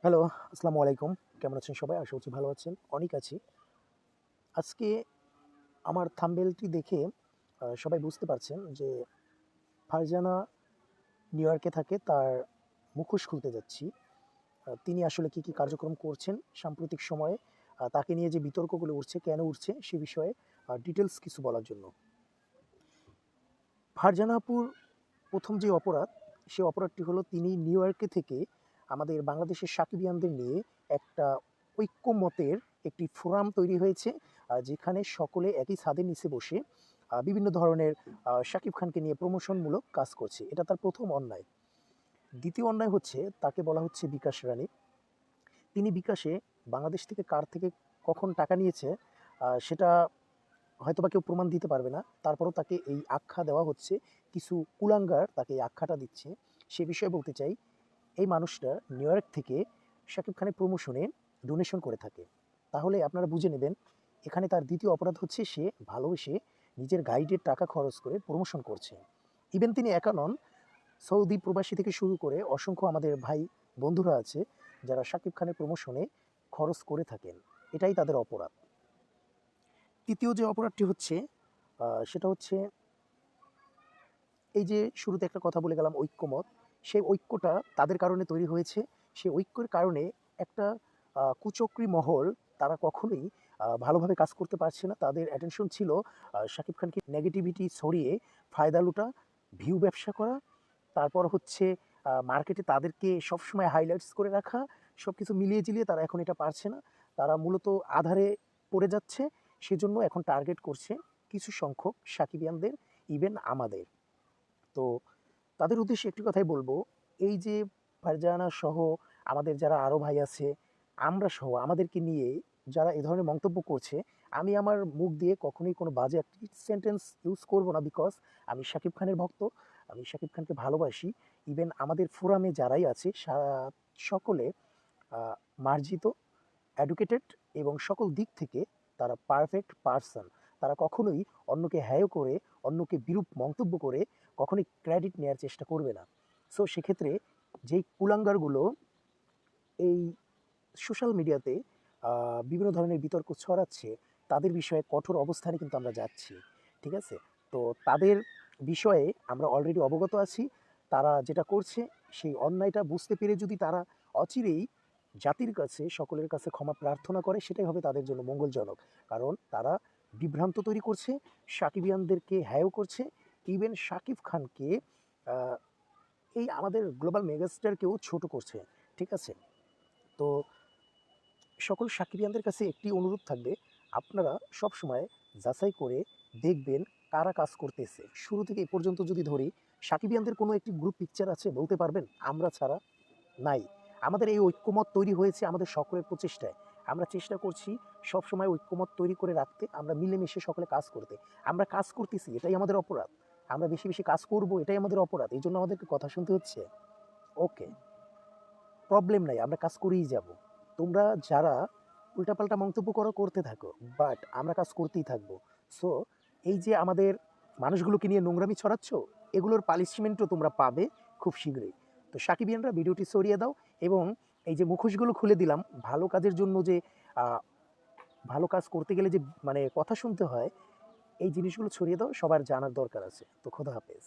Hello, আসসালামু আলাইকুম। কেমন আছেন সবাই? আশা করছি ভালো আছেন। অনেক আছি। আজকে আমার থাম্বনেলটি দেখে সবাই বুঝতে পারছেন যে ফারজানা নিউ ইয়র্কে থাকে। তার মুখোশ খুলতে যাচ্ছি। তিনি আসলে কি কার্যক্রম করছেন সাম্প্রতিক সময়ে, তাকে নিয়ে যে বিতর্কগুলো উঠছে, কেন উঠছে সে বিষয়ে ডিটেইলস কিছু বলার জন্য। ফারজানা আপুর ১ম যে অপরাধ, সে অপরাধটি হলো তিনি নিউ ইয়র্কে থেকে আমাদের বাংলাদেশের সাকিবিয়ানদের নিয়ে একটা ঐক্যমতের একটি ফোরাম তৈরি হয়েছে, যেখানে সকলে একই ছাদের নিচে বসে বিভিন্ন ধরনের শাকিব খানকে নিয়ে প্রমোশনমূলক কাজ করছে। এটা তার ১ম অন্যায়। দ্বিতীয় অন্যায় হচ্ছে, তাকে বলা হচ্ছে বিকাশ রানী। তিনি বিকাশে বাংলাদেশ থেকে কার থেকে কখন টাকা নিয়েছে সেটা হয়তোবা কেউ প্রমাণ দিতে পারবে না। তারপরেও তাকে এই আখ্যা দেওয়া হচ্ছে, কিছু কুলাঙ্গার তাকে এই আখ্যাটা দিচ্ছে। সে বিষয়ে বলতে চাই, এই মানুষটা নিউ ইয়র্ক থেকে শাকিব খানের প্রমোশনে ডোনেশন করে থাকে। তাহলে আপনারা বুঝে নেবেন, এখানে তার দ্বিতীয় অপরাধ হচ্ছে সে ভালোবেসে নিজের গাইডের টাকা খরচ করে প্রমোশন করছে। ইভেন তিনি একা নন, সৌদি প্রবাসী থেকে শুরু করে অসংখ্য আমাদের ভাই বন্ধুরা আছে যারা শাকিব খানের প্রমোশনে খরচ করে থাকেন। এটাই তাদের অপরাধ। তৃতীয় যে অপরাধটি হচ্ছে, সেটা হচ্ছে এই যে শুরুতে একটা কথা বলে গেলাম ঐক্যমত, সেই ঐক্যটা তাদের কারণে তৈরি হয়েছে। সেই ঐক্যের কারণে একটা কুচক্রী মহল, তারা কখনোই ভালোভাবে কাজ করতে পারছে না। তাদের অ্যাটেনশন ছিল শাকিব খানকে নেগেটিভিটি ছড়িয়ে ফায়দা লুটা, ভিউ ব্যবসা করা, তারপর হচ্ছে মার্কেটে তাদেরকে সবসময় হাইলাইটস করে রাখা। সব কিছু মিলিয়ে ঝিলিয়ে তারা এখন এটা পারছে না। তারা মূলত আধারে পড়ে যাচ্ছে। সেজন্য এখন টার্গেট করছে কিছু সংখ্যক সাকিবিয়ানদের, ইভেন আমাদের। তো তাদের উদ্দেশ্যে একটি কথাই বলবো, এই যে ফারজানা সহ আমাদের যারা আরও ভাই আছে, আমরা সহ আমাদেরকে নিয়ে যারা এ ধরনের মন্তব্য করছে, আমি আমার মুখ দিয়ে কখনোই কোনো বাজে একটি সেন্টেন্স ইউজ করব না। বিকজ আমি শাকিব খানের ভক্ত, আমি শাকিব খানকে ভালোবাসি। ইভেন আমাদের ফোরামে যারাই আছে সকলে মার্জিত, এডুকেটেড এবং সকল দিক থেকে তারা পারফেক্ট পারসন। তারা কখনোই অন্যকে হেয় করে, অন্যকে বিরূপ মন্তব্য করে কখনোই ক্রেডিট নেওয়ার চেষ্টা করবে না। সো সেক্ষেত্রে যেই কুলাঙ্গারগুলো এই সোশ্যাল মিডিয়াতে বিভিন্ন ধরনের বিতর্ক ছড়াচ্ছে, তাদের বিষয়ে কঠোর অবস্থানে কিন্তু আমরা যাচ্ছি। ঠিক আছে? তো তাদের বিষয়ে আমরা অলরেডি অবগত আছি। তারা যেটা করছে সেই অন্যায়টা বুঝতে পেরে যদি তারা অচিরেই জাতির কাছে, সকলের কাছে ক্ষমা প্রার্থনা করে, সেটাই হবে তাদের জন্য মঙ্গলজনক। কারণ তারা বিভ্রান্ত তৈরি করছে, সাকিবিয়ানদেরকে হেয় করছে, ইভেন শাকিব খানকে আহ, এই আমাদের গ্লোবাল মেগাস্টারকেও ছোট করছে। ঠিক আছে? তো সকল সাকিবিয়ানদের কাছে একটি অনুরোধ থাকবে, আপনারা সব সময় যাচাই করে দেখবেন কারা কাজ করতেছে। শুরু থেকে এই পর্যন্ত যদি ধরি, সাকিবিয়ানদের কোনো একটি গ্রুপ পিকচার আছে বলতে পারবেন? আমরা ছাড়া নাই। আমাদের এই ঐক্যমত তৈরি হয়েছে আমাদের সকলের প্রচেষ্টায়। আমরা চেষ্টা করছি সবসময় ঐক্যমত তৈরি করে রাখতে, আমরা মিলেমিশে সকলে কাজ করতে। আমরা কাজ করতেছি, এটাই আমাদের অপরাধ। আমরা বেশি বেশি কাজ করব, এটাই আমাদের অপরাধ। এই জন্য আমাদেরকে কথা শুনতে হচ্ছে। ওকে, প্রবলেম নাই, আমরা কাজ করেই যাব। তোমরা যারা উল্টাপাল্টা মন্তব্য করো, করতে থাকো, বাট আমরা কাজ করতেই থাকবো। সো এই যে আমাদের মানুষগুলোকে নিয়ে নোংরামি ছড়াচ্ছ, এগুলোর পানিশমেন্টও তোমরা পাবে খুব শীঘ্রই। তো সাকিবিয়ানরা ভিডিওটি সরিয়ে দাও, এবং এই যে মুখোশগুলো খুলে দিলাম ভালো কাজের জন্য, যে ভালো কাজ করতে গেলে যে মানে কথা শুনতে হয়, এই জিনিসগুলো ছড়িয়ে দাও, সবার জানার দরকার আছে। তো খোদা হাফেজ।